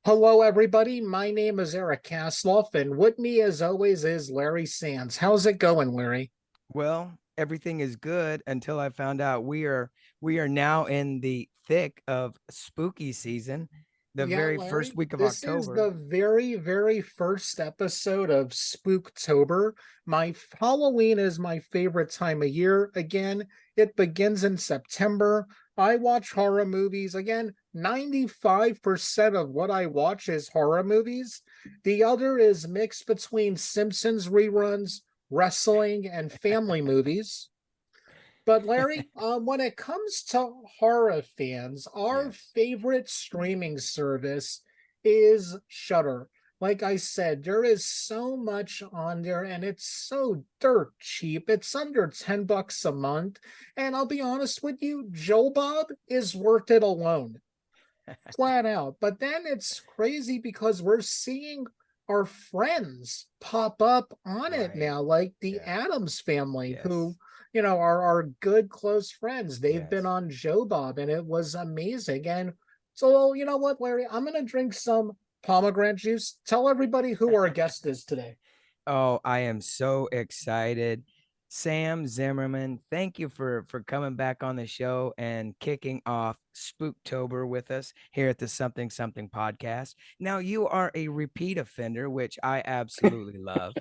Hello, everybody. My name is Eric Kasloff, and with me, as always, is Larry Sands. How's it going, Larry? Well, everything is good until I found out we are now in the thick of spooky season, the Yeah, very first Larry, week of this is October. the very first episode of Spooktober. Halloween is my favorite time of year. Again, it begins in September. I watch horror movies. Again, 95% of what I watch is horror movies. The other is mixed between Simpsons reruns, wrestling, and family movies. But Larry, when it comes to horror fans, our Yes. favorite streaming service is Shudder. Like I said, there is so much on there and it's so dirt cheap. It's under $10 a month. And I'll be honest with you, Joe Bob is worth it alone, flat out. But then it's crazy because we're seeing our friends pop up on it Right. now, like the Yeah. Adams family, who, Yes. are our good close friends. They've been Yes. on Joe Bob and it was amazing. And so, you know what, Larry, I'm going to drink some pomegranate juice. Tell everybody who our guest is today. Oh, I am so excited. Sam Zimmerman, thank you for coming back on the show and kicking off Spooktober with us here at the Something Something podcast. Now, you are a repeat offender, which I absolutely love.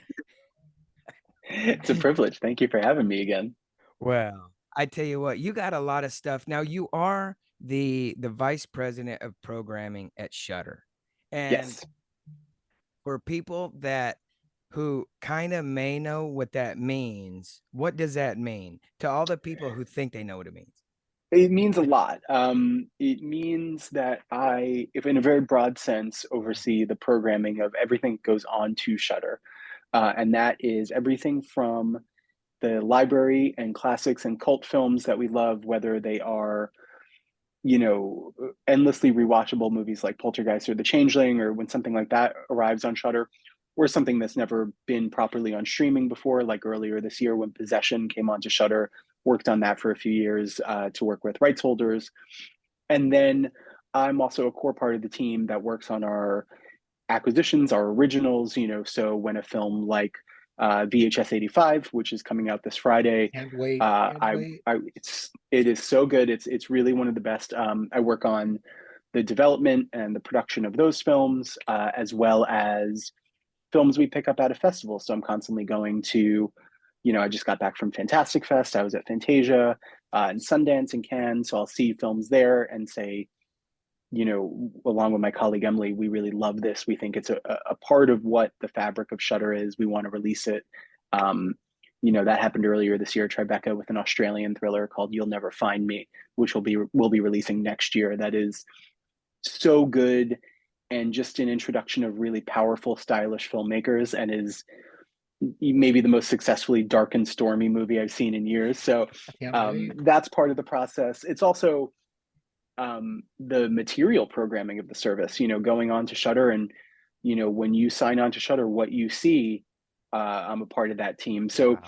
It's a privilege. Thank you for having me again. Well, I tell you what, you got a lot of stuff. Now you are the vice president of programming at Shudder. And Yes. for people that who kind of may know what that means, what does that mean to all the people who think they know what it means? It means a lot. It means that if in a very broad sense, oversee the programming of everything that goes on to Shudder. And that is everything from the library and classics and cult films that we love, whether they are, endlessly rewatchable movies like Poltergeist or The Changeling, or when something like that arrives on Shudder, or something that's never been properly on streaming before, like earlier this year when Possession came onto Shudder. Worked on that for a few years to work with rights holders, and then I'm also a core part of the team that works on our acquisitions, our originals. So when a film like VHS 85, which is coming out this Friday, Can't wait. Can't wait. it is so good. It's really one of the best. I work on the development and the production of those films, as well as films we pick up at a festival. So I'm constantly going to, I just got back from Fantastic Fest. I was at Fantasia and Sundance and Cannes. So I'll see films there and say, along with my colleague Emily, we really love this. We think it's a part of what the fabric of Shudder is. We want to release it. Um, that happened earlier this year. Tribeca with an Australian thriller called "You'll Never Find Me," which will be releasing next year. That is so good, and just an introduction of really powerful, stylish filmmakers, and is maybe the most successfully dark and stormy movie I've seen in years. So Can't wait. that's part of the process. It's also the material programming of the service, going on to Shutter, and when you sign on to Shutter, what you see, I'm a part of that team. So Wow.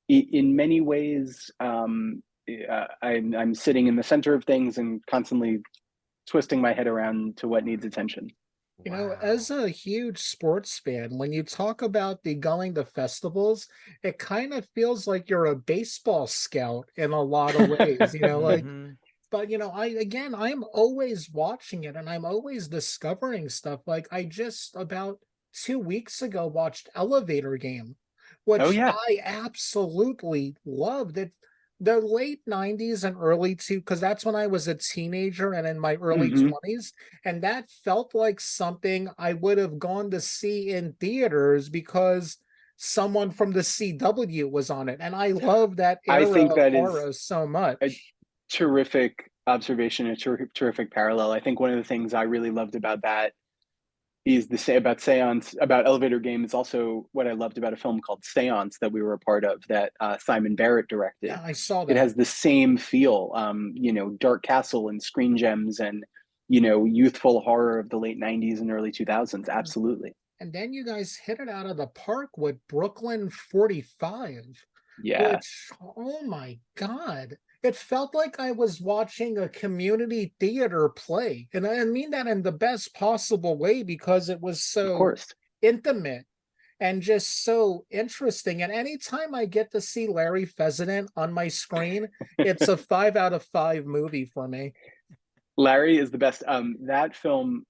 in many ways, I'm sitting in the center of things and constantly twisting my head around to what needs attention. As Wow. a huge sports fan, when you talk about the going to festivals, it kind of feels like you're a baseball scout in a lot of ways, like, Hmm. but I'm always watching it and I'm always discovering stuff. Like I just about 2 weeks ago watched Elevator Game, Oh which yeah. I absolutely loved. It the late 90s and early two, because that's when I was a teenager and in my early Hmm. 20s. And that felt like something I would have gone to see in theaters because someone from the CW was on it. And I love that I era think of that is horror so a much. terrific observation, a terrific parallel. I think one of the things I really loved about that is the say about seance about elevator game is also what I loved about a film called Seance that we were a part of, that Simon Barrett directed. Yeah, I saw It that. has the same feel, Dark Castle and Screen Gems, and youthful horror of the late '90s and early 2000s. Absolutely, And then you guys hit it out of the park with Brooklyn 45, yeah. which, oh my God. It felt like I was watching a community theater play. And I mean that in the best possible way because it was Of so course. intimate and just so interesting. And anytime I get to see Larry Fessenden on my screen, it's a 5 out of 5 movie for me. Larry is the best. That film,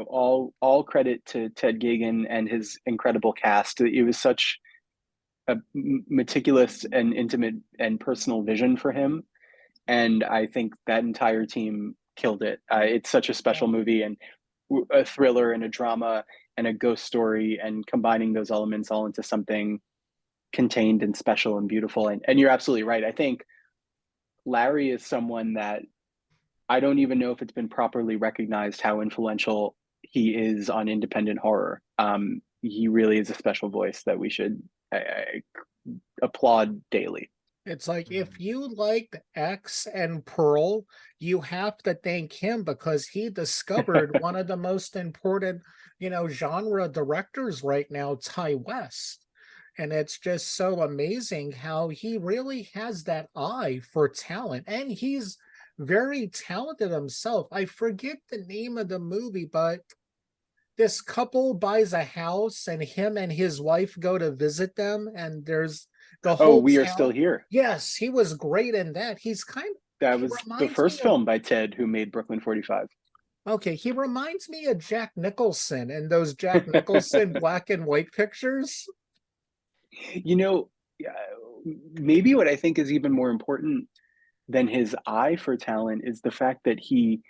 all credit to Ted Geoghegan and his incredible cast. It was such a meticulous and intimate and personal vision for him, and I think that entire team killed it. It's such a Yeah. special movie, and a thriller and a drama and a ghost story, and combining those elements all into something contained and special and beautiful. And you're absolutely right. I think Larry is someone that I don't even know if it's been properly recognized how influential he is on independent horror. He really is a special voice that we should applaud daily. It's like if Mhm. you liked X and Pearl, you have to thank him because he discovered one of the most important, genre directors right now, Ty West. And it's just so amazing how he really has that eye for talent. And he's very talented himself. I forget the name of the movie, but this couple buys a house and him and his wife go to visit them, and there's the Oh, whole we are still town. here. Yes, he was great in that. That He was the reminds me first of film by Ted, who made Brooklyn 45. okay, he reminds me of Jack Nicholson and those Jack Nicholson black and white pictures. you know, maybe what I think is even more important than his eye for talent is the fact that he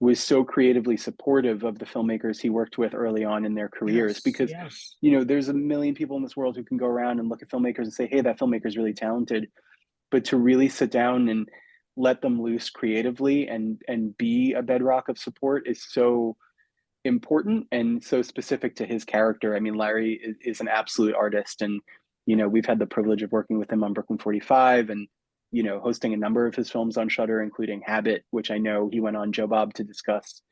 was so creatively supportive of the filmmakers he worked with early on in their careers. Yes, Because, yes. there's a million people in this world who can go around and look at filmmakers and say, hey, that filmmaker is really talented. But to really sit down and let them loose creatively and be a bedrock of support is so important and so specific to his character. I mean, Larry is an absolute artist, and we've had the privilege of working with him on Brooklyn 45, and hosting a number of his films on Shudder, including Habit, which I know he went on Joe Bob to discuss.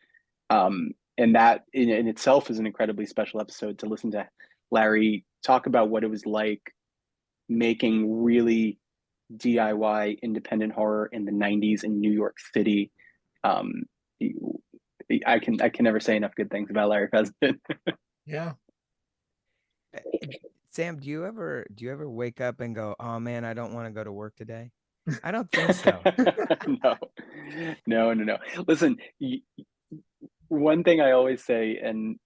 And that in itself is an incredibly special episode to listen to Larry talk about what it was like making really DIY independent horror in the 90s in New York City. Um, I can never say enough good things about Larry Fessenden. Yeah. Uh, Sam, do you ever wake up and go, "Oh man, I don't want to go to work today"? I don't think so. No, no, no, no. Listen, one thing I always say, and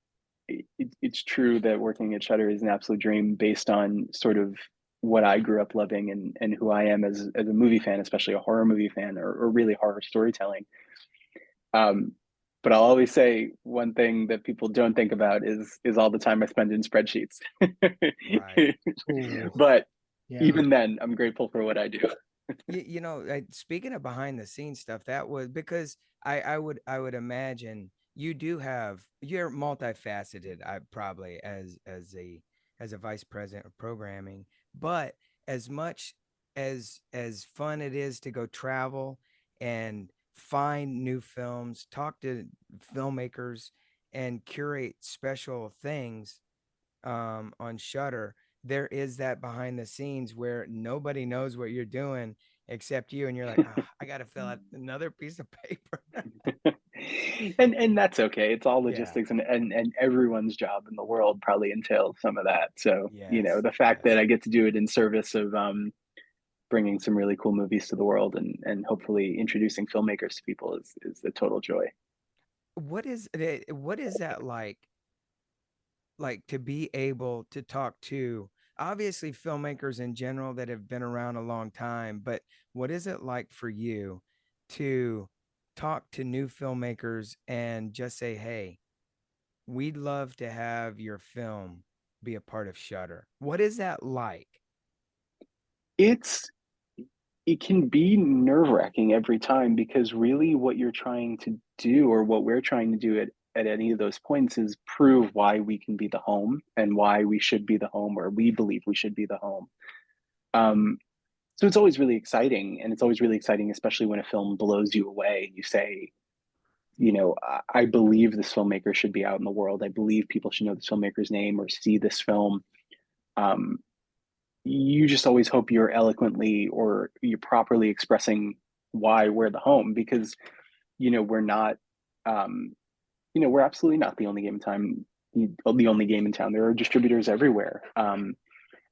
it's true that working at Shutter is an absolute dream based on sort of what I grew up loving and who I am as a movie fan, especially a horror movie fan or really horror storytelling. Um, but I'll always say one thing that people don't think about is all the time I spend in spreadsheets. Right. Ooh, But yeah. even then, I'm grateful for what I do. Speaking of behind the scenes stuff, that was because I would imagine you're multifaceted, I probably as a vice president of programming, but as much as fun it is to go travel and find new films, talk to filmmakers and curate special things on Shutter, there is that behind the scenes where nobody knows what you're doing except you, and you're like, oh, I got to fill out another piece of paper. And that's okay. It's all Yeah. logistics, and everyone's job in the world probably entails some of that. So, Yes. the fact that Yes. I get to do it in service of bringing some really cool movies to the world and hopefully introducing filmmakers to people is a total joy. What is that like to be able to talk to obviously filmmakers in general that have been around a long time, but what is it like for you to talk to new filmmakers and just say, hey, we'd love to have your film be a part of Shutter? What is that like? It's it can be nerve-wracking every time because really what you're trying to do or what we're trying to do at any of those points is prove why we can be the home and why we should be the home or we believe we should be the home. Um, so it's always really exciting, and it's always really exciting, especially when a film blows you away and you say, I believe this filmmaker should be out in the world. I believe people should know this filmmaker's name or see this film. Um, you just always hope you're eloquently or you're properly expressing why we're the home, because we're not, um, we're absolutely not the only game in time, the only game in town. There are distributors everywhere, and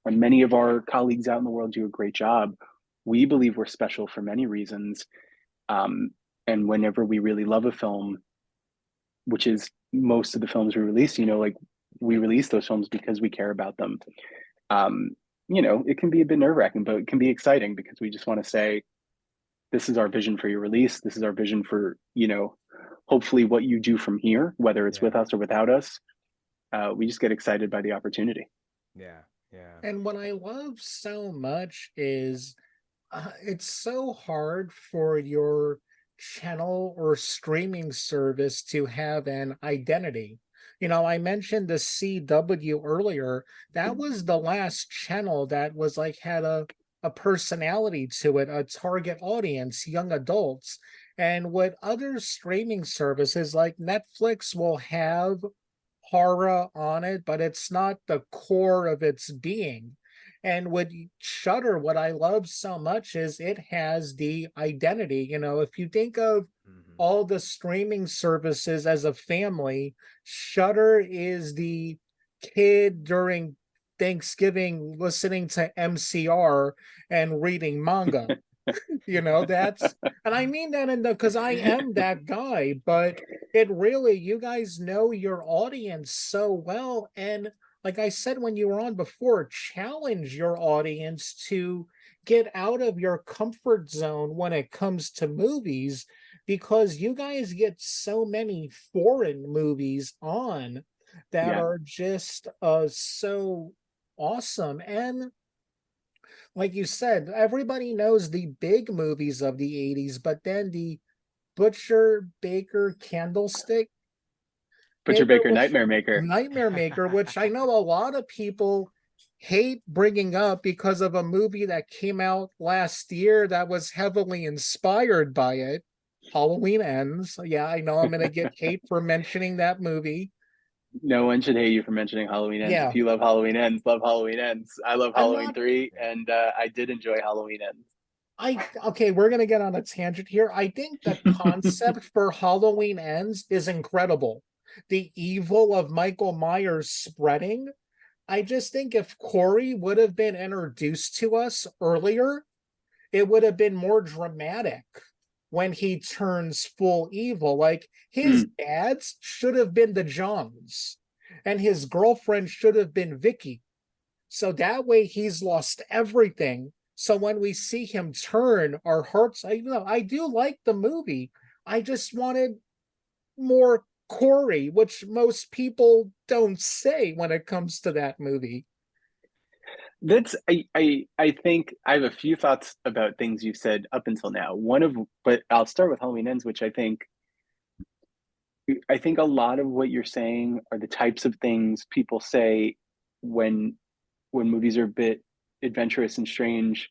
many of our colleagues out in the world do a great job. We believe we're special for many reasons, um, and whenever we really love a film, which is most of the films we release, like we release those films because we care about them. Um, it can be a bit nerve wracking, but it can be exciting because we just want to say, this is our vision for your release. This is our vision for, hopefully what you do from here, whether it's Yeah. with us or without us. We just get excited by the opportunity. Yeah. Yeah. And what I love so much is it's so hard for your channel or streaming service to have an identity. I mentioned the CW earlier. That was the last channel that was like had a personality to it, a target audience, young adults. And with other streaming services like Netflix will have horror on it, but it's not the core of its being. And with Shudder, what I love so much is it has the identity. If you think of Mhm. all the streaming services as a family, Shudder is the kid during Thanksgiving listening to MCR and reading manga. That's, and I mean that in the, because I am that guy, but it really, you guys know your audience so well. And like I said when you were on before, challenge your audience to get out of your comfort zone when it comes to movies, because you guys get so many foreign movies on that Yeah. are just so awesome. And like you said, everybody knows the big movies of the 80s, but then the Butcher Baker Candlestick Butcher Maker, Baker, which Nightmare Maker. Nightmare Maker, which I know a lot of people hate bringing up because of a movie that came out last year that was heavily inspired by it. Halloween Ends. Yeah, I know I'm going to get hate for mentioning that movie. No one should hate you for mentioning Halloween Ends. If Yeah, you love Halloween Ends, love Halloween Ends. I love I'm Halloween not 3, Yeah. and I did enjoy Halloween Ends. okay, we're gonna get on a tangent here. I think the concept for Halloween Ends is incredible. The evil of Michael Myers spreading. I just think if Corey would have been introduced to us earlier, it would have been more dramatic when he turns full evil. Like his Mm. dads should have been the Johns, and his girlfriend should have been Vicky. So that way he's lost everything. So when we see him turn, our hearts, I do like the movie. I just wanted more Corey, which most people don't say when it comes to that movie. That's I think I have a few thoughts about things you've said up until now. But I'll start with Halloween Ends, which I think a lot of what you're saying are the types of things people say when movies are a bit adventurous and strange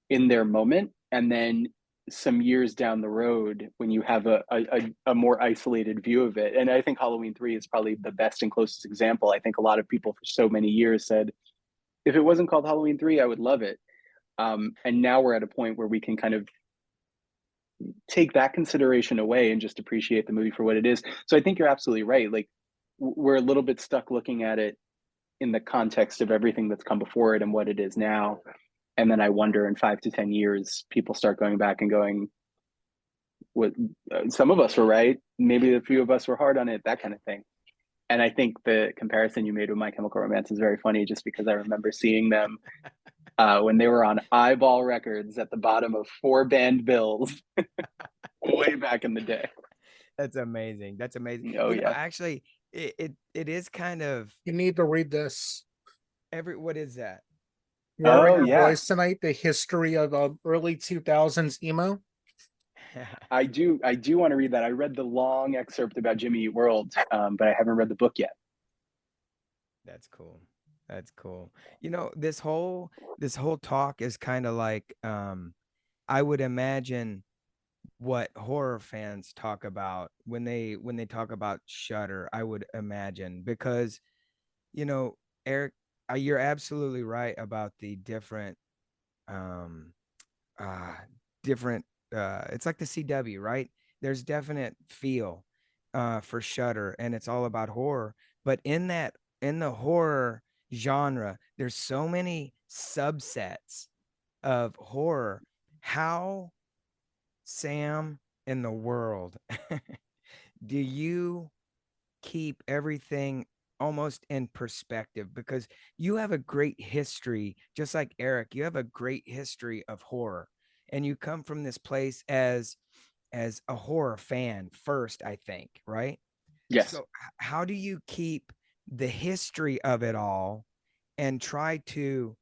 in their moment, and then some years down the road when you have a more isolated view of it. And I think Halloween 3 is probably the best and closest example. I think a lot of people for so many years said, if it wasn't called Halloween 3, I would love it. And now we're at a point where we can kind of take that consideration away and just appreciate the movie for what it is. So I think you're absolutely right. Like, we're a little bit stuck looking at it in the context of everything that's come before it and what it is now. And then I wonder, in 5 to 10 years, people start going back and going, "What? Some of us were right. Maybe a few of us were hard on it." That kind of thing. And I think the comparison you made with My Chemical Romance is very funny, just because I remember seeing them when they were on Eyeball Records at the bottom of 4 band bills way back in the day. That's amazing. That's amazing. Oh yeah. Actually, it is kind of You need to read this. what is that? Lowering Oh Your yeah. Voice Tonight, the history of early 2000s emo. I do want to read that. I read the long excerpt about Jimmy Eat World, but I haven't read the book yet. That's cool. That's cool. This whole talk is kind of like I would imagine what horror fans talk about when they talk about Shudder. I would imagine, because you know, Eric, you're absolutely right about the um uh different it's like the CW, right? There's definite feel for Shudder, and it's all about horror. But in the horror genre, there's so many subsets of horror. How, Sam, in the world do you keep everything almost in perspective? Because you have a great history, just like Eric, you have a great history of horror, and you come from this place as a horror fan first, I think, right? Yes. So how do you keep the history of it all and try to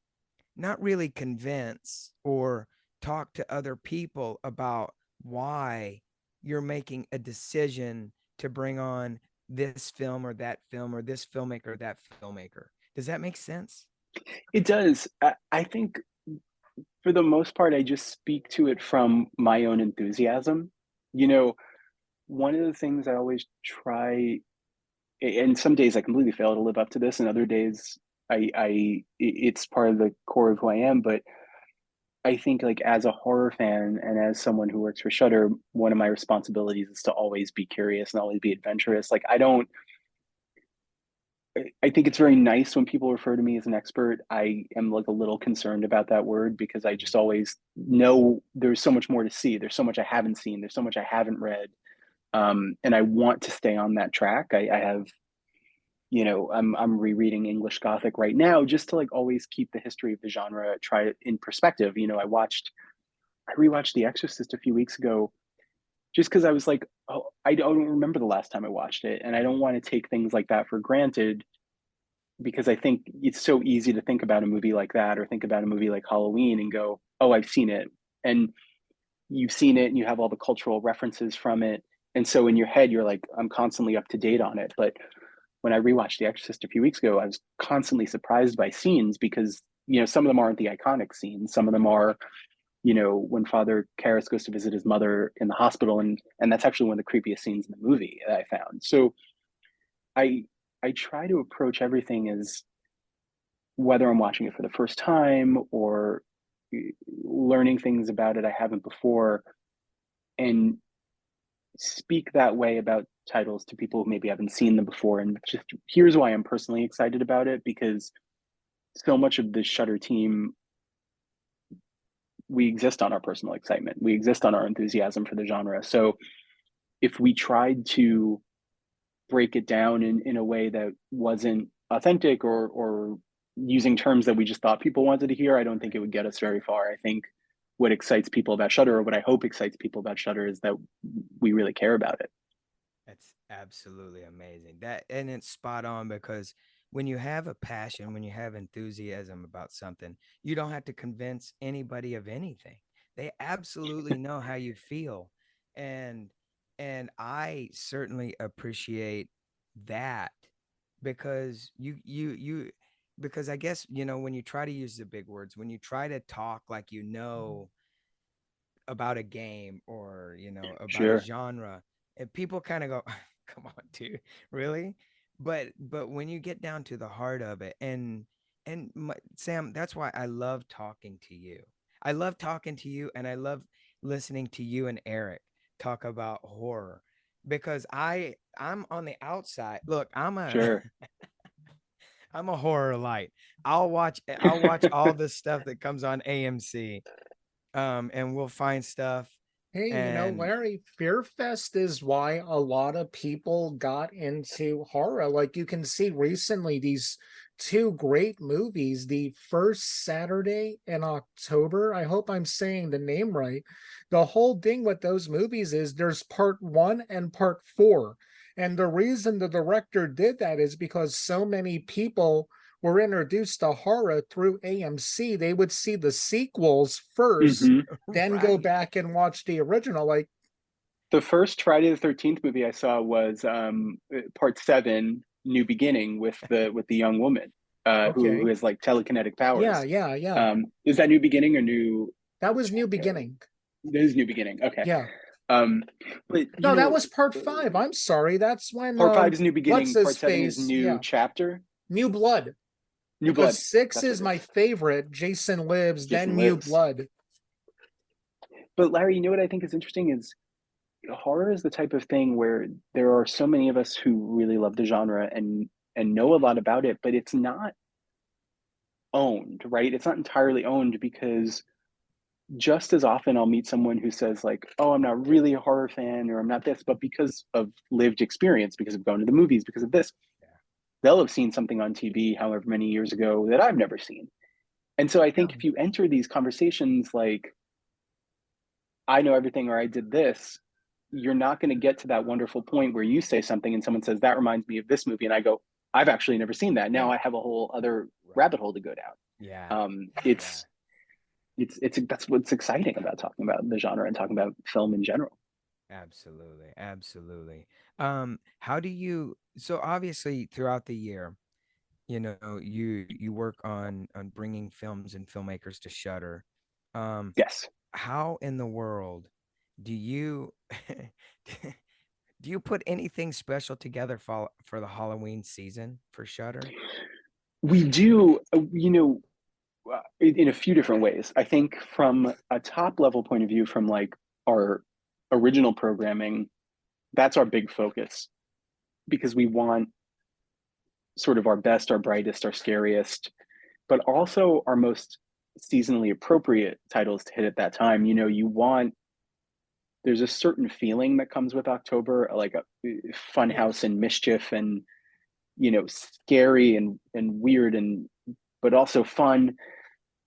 not really convince or talk to other people about why you're making a decision to bring on this film or that film or this filmmaker or that filmmaker? Does that make sense? It does. I think for the most part, I just speak to it from my own enthusiasm. You know, one of the things I always try, and some days I completely fail to live up to this, and other days it's part of the core of who I am. But I think, like, as a horror fan and as someone who works for Shudder, one of my responsibilities is to always be curious and always be adventurous. Like, I don't. I think it's very nice when people refer to me as an expert. I am like a little concerned about that word because I just always know there's so much more to see. There's so much I haven't seen. There's so much I haven't read, and I want to stay on that track. I have, I'm rereading English Gothic right now just to like always keep the history of the genre try it in perspective. I rewatched The Exorcist a few weeks ago just because I was like, oh, I don't remember the last time I watched it, and I don't want to take things like that for granted because I think it's so easy to think about a movie like that or think about a movie like Halloween and go, oh, I've seen it. And you've seen it and you have all the cultural references from it. And so in your head, you're like, I'm constantly up to date on it. But when I rewatched The Exorcist a few weeks ago, I was constantly surprised by scenes because, some of them aren't the iconic scenes. Some of them are, when Father Karras goes to visit his mother in the hospital. And that's actually one of the creepiest scenes in the movie that I found. So I, I try to approach everything as whether I'm watching it for the first time or learning things about it I haven't before, and speak that way about titles to people who maybe haven't seen them before. And just here's why I'm personally excited about it, because so much of the Shutter team, we exist on our personal excitement. We exist on our enthusiasm for the genre. So if we tried to break it down in a way that wasn't authentic or using terms that we just thought people wanted to hear, I don't think it would get us very far. I think what excites people about Shutter, or what I hope excites people about Shutter, is that we really care about it. That's absolutely amazing. That, and it's spot on, because when you have a passion, when you have enthusiasm about something, you don't have to convince anybody of anything. They absolutely know how you feel. And I certainly appreciate that, because you because I guess, when you try to use the big words, when you try to talk like about a game, or about a Sure. genre, and people kind of go, come on, dude, really? But when you get down to the heart of it, Sam, that's why I love talking to you. I love talking to you, and I love listening to you and Eric talk about horror, because I'm on the outside. Look, Sure. I'm a horror light. I'll watch all the stuff that comes on AMC, and we'll find stuff. Hey, And Larry, Fear Fest is why a lot of people got into horror. Like you can see recently these two great movies, the first Saturday in October. I hope I'm saying the name right. The whole thing with those movies is there's part one and part four. And the reason the director did that is because so many people were introduced to horror through AMC. They would see the sequels first, Hmm. then go right. back and watch the original. Like, The first Friday the 13th movie I saw was part seven, New Beginning, with the young woman who okay, has like telekinetic yeah, powers. yeah, yeah. Is that New Beginning or New? That was New Beginning. This is New Beginning. Okay. Yeah. Um, but No, that was part five. I'm sorry. That's when part five is New what's Beginning. his Part seven is face? New Yeah. Chapter. New Blood. New Because Blood. six That's is what it my is. favorite. Jason Lives, Jason then New Lives. Blood. But Larry, you know what I think is interesting is horror is the type of thing where there are so many of us who really love the genre and know a lot about it, but it's not owned, right? It's not entirely owned because just as often I'll meet someone who says like, "Oh, I'm not really a horror fan," or "I'm not this," but because of lived experience, because of going to the movies, because of this, Yeah. they'll have seen something on TV however many years ago that I've never seen. And so I Yeah. think if you enter these conversations like, "I know everything," or "I did this," you're not going to get to that wonderful point where you say something and someone says, "That reminds me of this movie," and I go, "I've actually never seen that." Now Yeah. I have a whole other Right. rabbit hole to go down. Yeah. It's that's what's exciting about talking about the genre and talking about film in general. Absolutely. Absolutely. How do you, so obviously throughout the year, you work on bringing films and filmmakers to Shudder. Um, Yes. how in the world do you do you put anything special together for the Halloween season for Shudder? We do, in a few different ways. I think from a top level point of view, from like our original programming, that's our big focus because we want sort of our best, our brightest, our scariest, but also our most seasonally appropriate titles to hit at that time. You want there's a certain feeling that comes with October, like a funhouse Yes. and mischief and scary and weird and but also fun.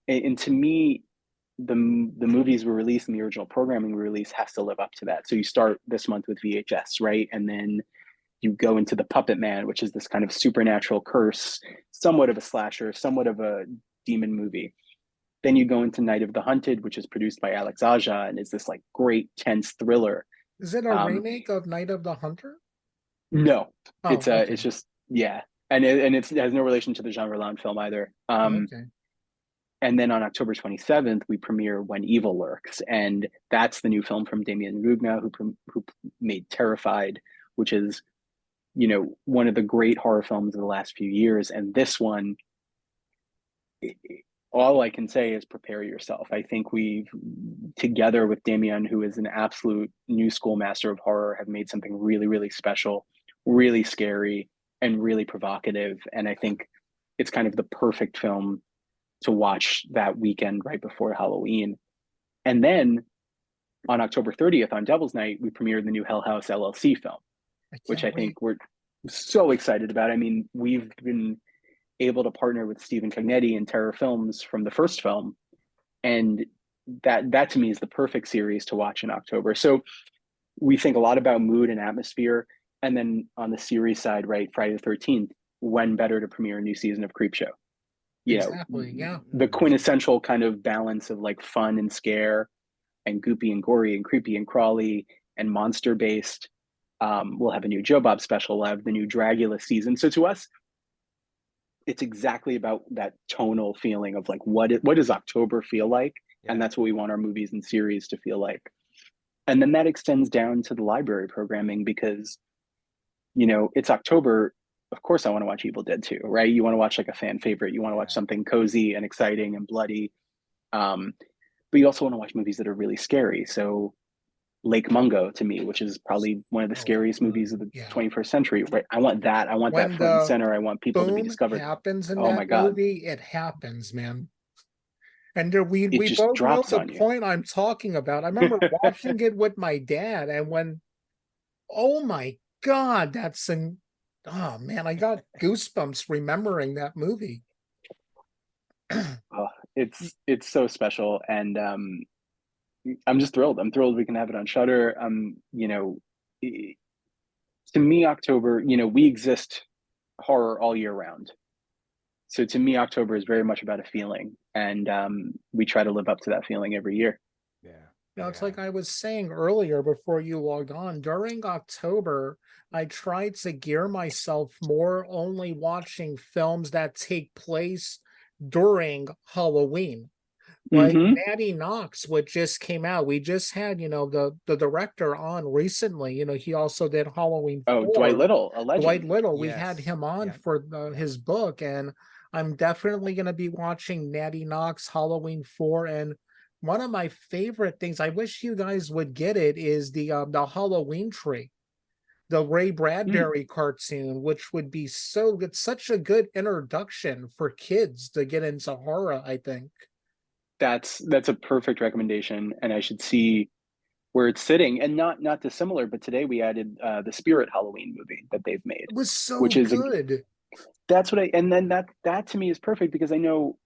And to me, the movies we release and the original programming we release has to live up to that. So you start this month with VHS, right? And then you go into the Puppet Man, which is this kind of supernatural curse, somewhat of a slasher, somewhat of a demon movie. Then you go into Night of the Hunted, which is produced by Alex Aja and is this like great tense thriller. Is it a Um, remake of Night of the Hunter? no, Oh, it's okay. just yeah, it has no relation to the Jean Rollin film either. Oh, okay. And then on October 27th, we premiere When Evil Lurks. And that's the new film from Damien Rugna, who made Terrified, which is, one of the great horror films of the last few years. And this one, all I can say is prepare yourself. I think we've, together with Damien, who is an absolute new school master of horror, have made something really, really special, really scary, and really provocative. And I think it's kind of the perfect film to watch that weekend right before Halloween. And then on October 30th, on Devil's Night, we premiered the new Hell House LLC film, I which can't I wait. think we're so excited about. I mean, we've been able to partner with Stephen Cognetti and Terror Films from the first film, and that to me is the perfect series to watch in October. So we think a lot about mood and atmosphere, and then on the series side, right, Friday the 13th, when better to premiere a new season of Creepshow? Exactly. Yeah. The quintessential kind of balance of like fun and scare and goopy and gory and creepy and crawly and monster based. We'll have a new Joe Bob special. We'll have the new Dragula season. So to us, it's exactly about that tonal feeling of like what does October feel like, and Yeah. that's what we want our movies and series to feel like. And then that extends down to the library programming because it's October. Of course, I want to watch Evil Dead 2, right? You want to watch like a fan favorite. You want to watch Yeah. something cozy and exciting and bloody. Um, but you also want to watch movies that are really scary. So Lake Mungo to me, which is probably one of the So scariest good. movies of the Yeah. 21st century, right? I want that. I want that When front and the center. I want people to be boom discovered. happens in Oh my that God. movie, it happens, man. And It we just both know drops the on you. point I'm talking about. I remember watching it with my dad, and when oh my God, that's an oh man, I got goosebumps remembering that movie. Oh, it's so special. And I'm just thrilled. I'm thrilled we can have it on Shudder. To me, October, we exist horror all year round. So to me, October is very much about a feeling, and we try to live up to that feeling every year. Yeah. It's Yeah. like I was saying earlier before you logged on, during October, I tried to gear myself more only watching films that take place during Halloween. Like Mm-hmm. Natty Knox, what just came out. We just had, the director on recently. He also did Halloween Oh, Dwight 4. Little, a Dwight legend. Little, we had Yes. him on Yep. for Yep. his book, and I'm definitely going to be watching Natty Knox Halloween 4 and one of my favorite things, I wish you guys would get it, is the Halloween Tree, the Ray Mm, Bradbury cartoon, which would be so good, such a good introduction for kids to get into horror, I think. that's a perfect recommendation, and I should see where it's sitting. And not dissimilar, but today we added the Spirit Halloween movie that they've made, It was so which is good. that's what I and then that to me is perfect because I know,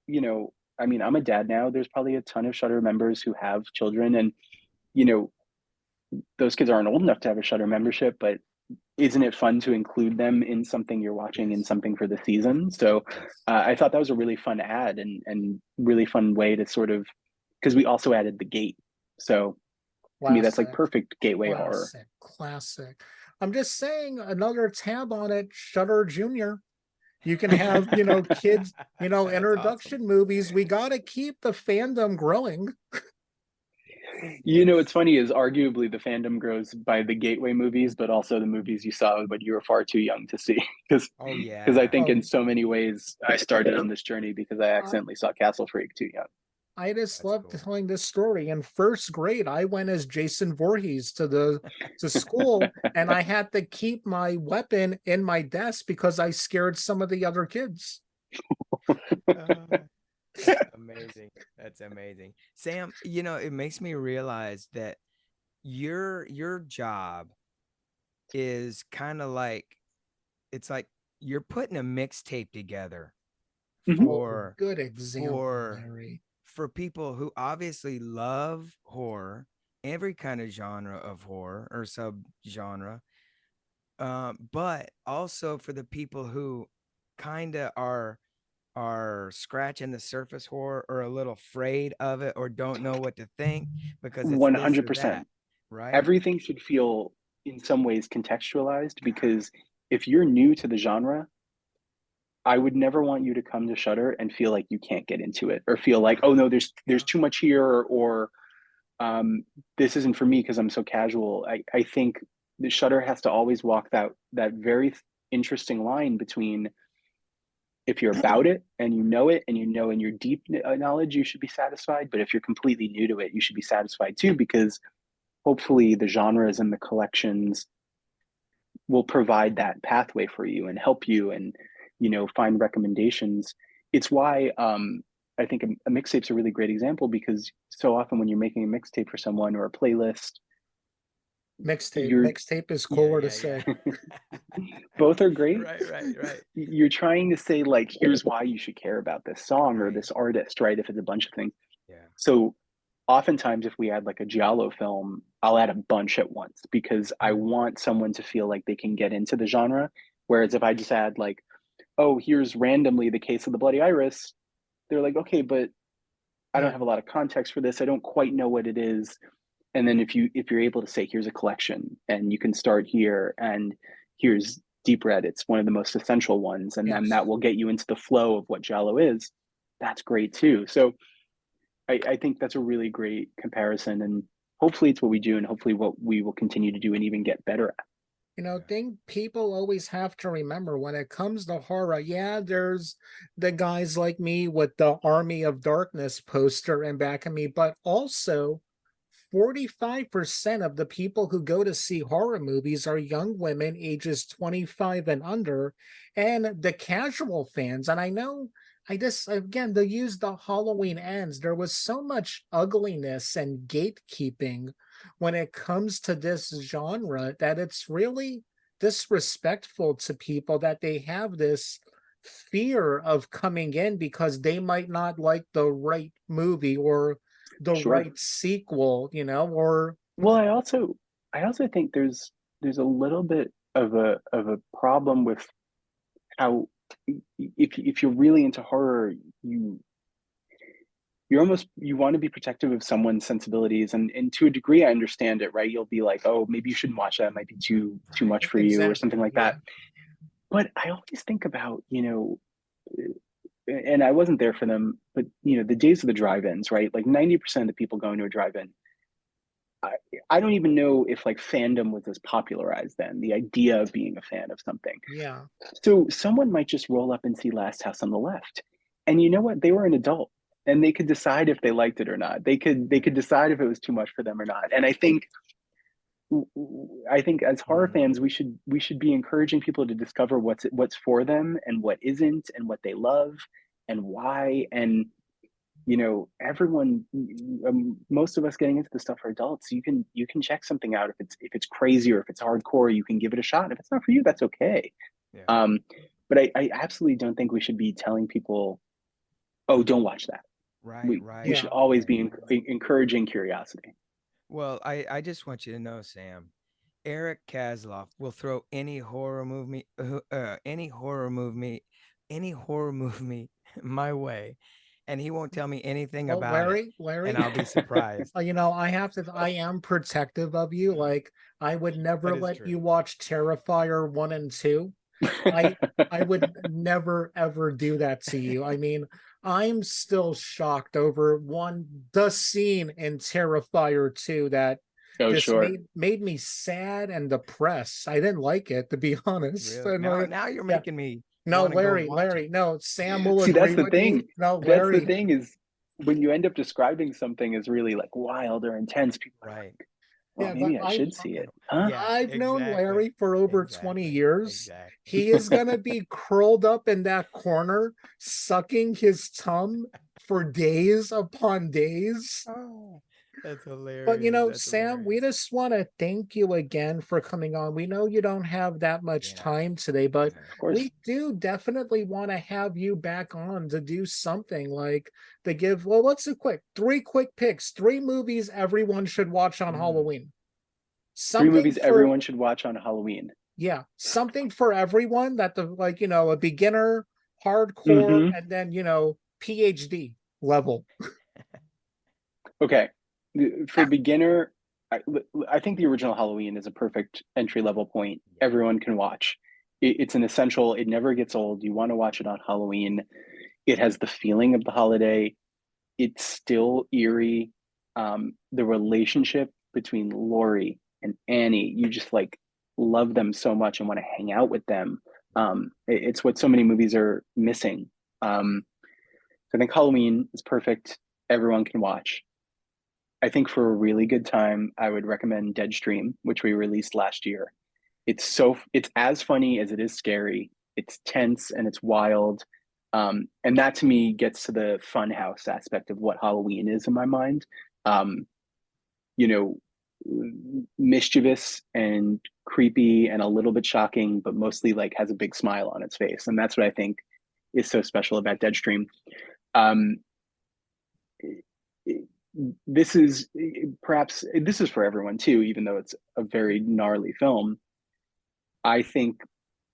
I mean, I'm a dad now. There's probably a ton of Shudder members who have children, and you know, those kids aren't old enough to have a Shudder membership, but isn't it fun to include them in something you're watching, in Yes. something for the season? So Yes. I thought that was a really fun ad, and really fun way to sort of, because we also added the gate. So to me, that's like Classic, perfect gateway horror. classic. I'm just saying, another tab on it, Shutter Junior. You can have, kids, That's awesome. introduction movies. We got to keep the fandom growing. What's funny is arguably the fandom grows by the gateway movies, but also the movies you saw when you were far too young to see. Oh Because I yeah. think in Oh, so many ways I started on this journey because I I, accidentally saw Castle Freak too young. I just That's love cool. telling this story. In first grade, I went as Jason Voorhees to school, and I had to keep my weapon in my desk because I scared some of the other kids. Uh, that's amazing. That's amazing. Sam, it makes me realize that your job is kind of like it's like you're putting a mixtape together Mhm. Oh, for good example, for Larry. for people who obviously love horror, every kind of genre of horror or subgenre, but also for the people who kind of are scratching the surface horror or a little afraid of it or don't know what to think because it's this or that, 100%. right? Everything should feel in some ways contextualized because if you're new to the genre, I would never want you to come to Shutter and feel like you can't get into it or feel like, oh no, there's Yeah. too much here, or um, this isn't for me because I'm so casual. I think the Shutter has to always walk that very interesting line between, if you're about it and you know it and you know in your deep knowledge you should be satisfied, but if you're completely new to it you should be satisfied too, because hopefully the genres and the collections will provide that pathway for you and help you, and find recommendations. It's why I think a mixtape's a really great example, because so often when you're making a mixtape for someone or a playlist, Mixtape. you're Mixtape is Yeah, cooler to yeah, say. yeah. both are great. Right, right, right, You're trying to say, like, here's why you should care about this song or right. this artist, right? If it's a bunch of things. Yeah. So oftentimes if we add like a giallo film, I'll add a bunch at once because I Mm, want someone to feel like they can get into the genre. Whereas if I just add like, oh, here's randomly the case of the Bloody Iris, they're like, okay, but I don't yeah. have a lot of context for this. I don't quite know what it is. And then if you're able to say, here's a collection and you can start here, and here's Deep Red, it's one of the most essential ones, and then that Yes. will get you into the flow of what giallo is. That's great too. So I think that's a really great comparison, and hopefully it's what we do, and hopefully what we will continue to do and even get better at. Yeah. Thing people always have to remember when it comes to horror, yeah, there's the guys like me with the Army of Darkness poster in back of me, but also 45% of the people who go to see horror movies are young women ages 25 and under, and the casual fans. And I know, I just, again, they use the Halloween ends. There was so much ugliness and gatekeeping when it comes to this genre that it's really disrespectful to people that they have this fear of coming in because they might not like the right movie or the Sure. right sequel, or Well, I also think there's a little bit of a problem with how, if you're really into horror, you you want to be protective of someone's sensibilities, and to a degree I understand it, right? You'll be like, oh, maybe you shouldn't watch that, it might be too much for you or something exactly, like yeah. that. But I always think about, and I wasn't there for them, but the days of the drive-ins, right? Like 90% of the people going to a drive-in, I, I don't even know if like fandom was as popularized then, the idea of being a fan of something. Yeah. So someone might just roll up and see Last House on the Left. And you know what? They were an adult. and they could decide if they liked it or not. They could decide if it was too much for them or not. And I think as horror Mm, fans, we should be encouraging people to discover what's for them and what isn't, and what they love and why. And everyone, most of us getting into this stuff are adults. You can check something out if it's crazy or if it's hardcore. You can give it a shot. If it's not for you, that's okay. yeah. Um, but I absolutely don't think we should be telling people, "Oh, don't watch that." Right, We right, should Yeah. always right. be encouraging curiosity. Well, I just want you to know, Sam, Eric Kasloff will throw any horror movie my way, and he won't tell me anything Well, about it, and Larry, I'll be surprised. I am protective of you. Like, I would never That is let true. you watch Terrifier 1 and 2. I I would never ever do that to you. I mean, I'm still shocked over the scene in Terrifier 2 that Oh, just sure. made me sad and depressed. I didn't like it, to be honest. Really? And Now you're yeah, making me no, want to go watch it. No, Sam will See, agree that's the with me. thing. No, That's the Larry, thing is when you end up describing something as really like wild or intense, people are Right. like, well, yeah, but maybe I should see it. Huh? Yeah, I've known exactly. Larry for over 20 Exactly. years. Exactly. He is going to be curled up in that corner, sucking his thumb for days upon days. Oh, that's But hilarious. That's Sam, we hilarious. just want to thank you again for coming on. We know you don't have that much Yeah. time today, but Yeah. Of course. we do definitely want to have you back on to do something like to give, well, what's a three quick picks, three movies everyone should watch on Mm, Halloween. Three Something movies for, everyone should watch on Halloween. yeah, something for everyone that the, like, a beginner, hardcore, Hmm. and then, PhD level. Okay. For beginner, I, I think the original Halloween is a perfect entry level point. yeah. Everyone can watch. It's an essential. It never gets old. You want to watch it on Halloween. It has the feeling of the holiday. It's still eerie. The relationship between Laurie and Annie, you just like love them so much and want to hang out with them. It's what so many movies are missing. So I think Halloween is perfect. Everyone can watch. I think for a really good time, I would recommend Deadstream, which we released last year. It's as funny as it is scary. It's tense and it's wild. And that to me gets to the fun house aspect of what Halloween is in my mind. Um, you know, Mischievous and creepy and a little bit shocking, but mostly like has a big smile on its face. And that's what I think is so special about Deadstream. Um, this is perhaps this is for everyone too, even though it's a very gnarly film. I think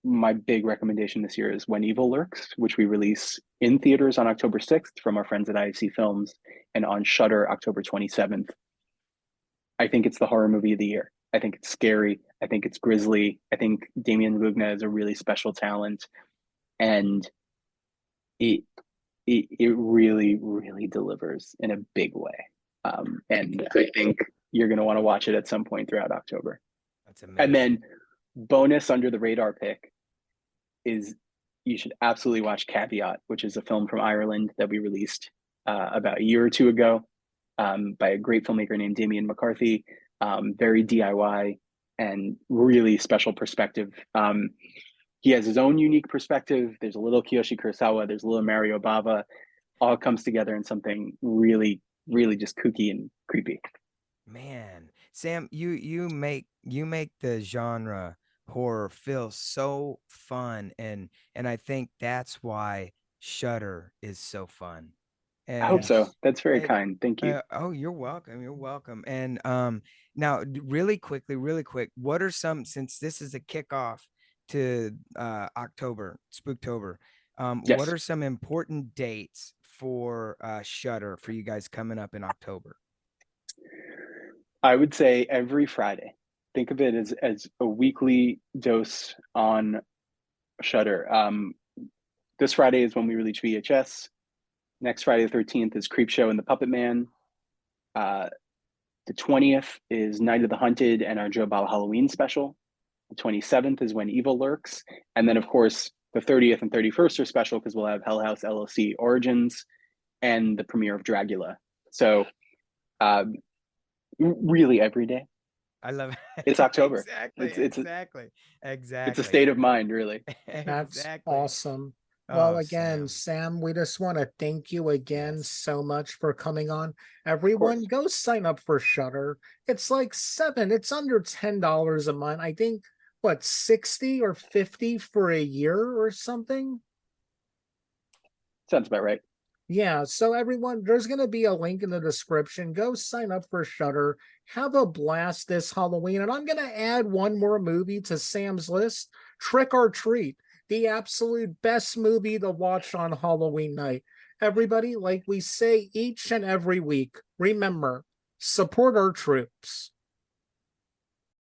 my big recommendation this year is When Evil Lurks, which we release in theaters on October 6th from our friends at IFC Films and on Shudder October 27th. I think it's the horror movie of the year. I think it's scary. I think it's grisly. I think Damien Lugna is a really special talent, and it it really really delivers in a big way. And I think you're going to want to watch it at some point throughout October. That's And amazing. then bonus under the radar pick is you should absolutely watch Caveat, which is a film from Ireland that we released about a year or two ago by a great filmmaker named Damien McCarthy. Very DIY and really special perspective. He has his own unique perspective. There's a little Kiyoshi Kurosawa, there's a little Mario Bava. All comes together in something really, really just kooky and creepy. Man, Sam, you make the genre horror feel so fun, and I think that's why Shudder is so fun. I hope And Yes. so. That's very and kind. Thank you. oh, you're welcome. You're welcome. And now really quick, what are some, since this is a kickoff to October, Spooktober, what Yes, are some important dates for Shudder for you guys coming up in October? I would say every Friday. Think of it as a weekly dose on Shudder. This Friday is when we release VHS. Next Friday the 13th is Creepshow and the Puppet Man. Uh, the 20th is Night of the Hunted and our Joe Bob Halloween special. The 27th is When Evil Lurks. And then, of course, the 30th and 31st are special because we'll have Hell House LLC Origins. and the premiere of Dragula. So really every day. I love it. It's October. Exactly, It's exactly, it's a exactly. state of mind, really. That's Exactly. awesome. Well, Oh, again, Sam, we just want to thank you again Yes. so much for coming on. Of Everyone, course. go sign up for Shudder. It's like it's under $10 a month. I think what, 60 or 50 for a year or something? Sounds about right. Yeah, so everyone, there's going to be a link in the description. Go sign up for Shudder. Have a blast this Halloween. And I'm going to add one more movie to Sam's list, Trick or Treat, the absolute best movie to watch on Halloween night. Everybody, like we say each and every week, remember, support our troops.